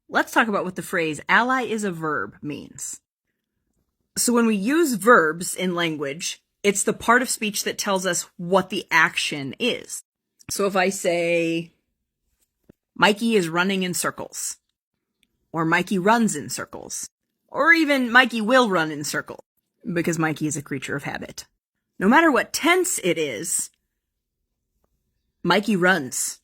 let's talk about what the phrase ally is a verb means. So when we use verbs in language, it's the part of speech that tells us what the action is. So if I say, Mikey is running in circles, or Mikey runs in circles, or even Mikey will run in circles, because Mikey is a creature of habit. No matter what tense it is, Mikey runs.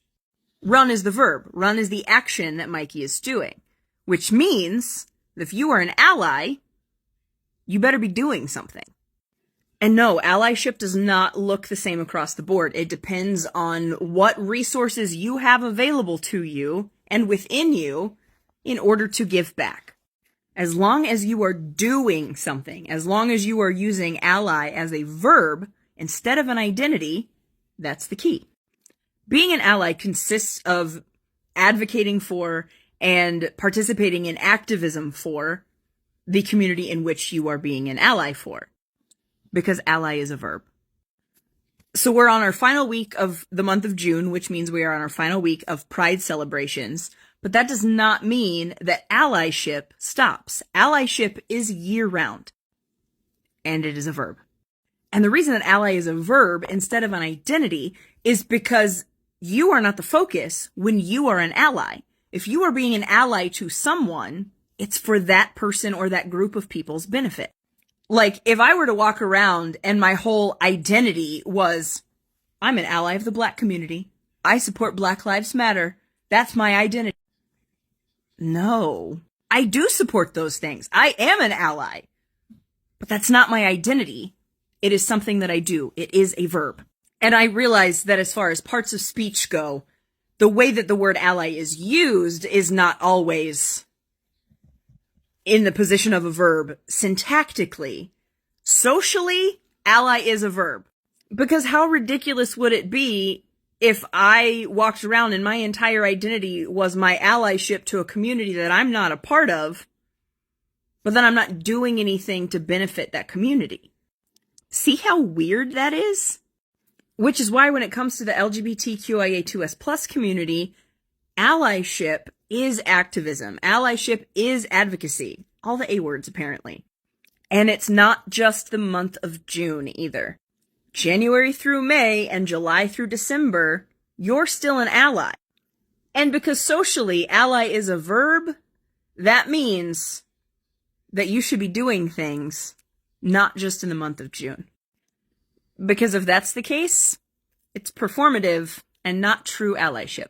Run is the verb. Run is the action that Mikey is doing, which means that if you are an ally, you better be doing something. And no, allyship does not look the same across the board. It depends on what resources you have available to you and within you in order to give back. As long as you are doing something, as long as you are using ally as a verb instead of an identity, that's the key. Being an ally consists of advocating for and participating in activism for the community in which you are being an ally for, because ally is a verb. So we're on our final week of the month of June, which means we are on our final week of Pride celebrations, but that does not mean that allyship stops. Allyship is year-round, and it is a verb. And the reason that ally is a verb instead of an identity is because you are not the focus when you are an ally. If you are being an ally to someone, it's for that person or that group of people's benefit. Like, if I were to walk around and my whole identity was, I'm an ally of the Black community, I support Black Lives Matter, that's my identity. No, I do support those things. I am an ally, but that's not my identity. It is something that I do. It is a verb. And I realize that as far as parts of speech go, the way that the word ally is used is not always in the position of a verb syntactically. Socially, ally is a verb. Because how ridiculous would it be if I walked around and my entire identity was my allyship to a community that I'm not a part of, but then I'm not doing anything to benefit that community? See how weird that is? Which is why when it comes to the LGBTQIA2S+ community, allyship is activism. Allyship is advocacy. All the A words, apparently. And it's not just the month of June, either. January through May and July through December, you're still an ally. And because socially, ally is a verb, that means that you should be doing things, not just in the month of June. Because if that's the case, it's performative and not true allyship.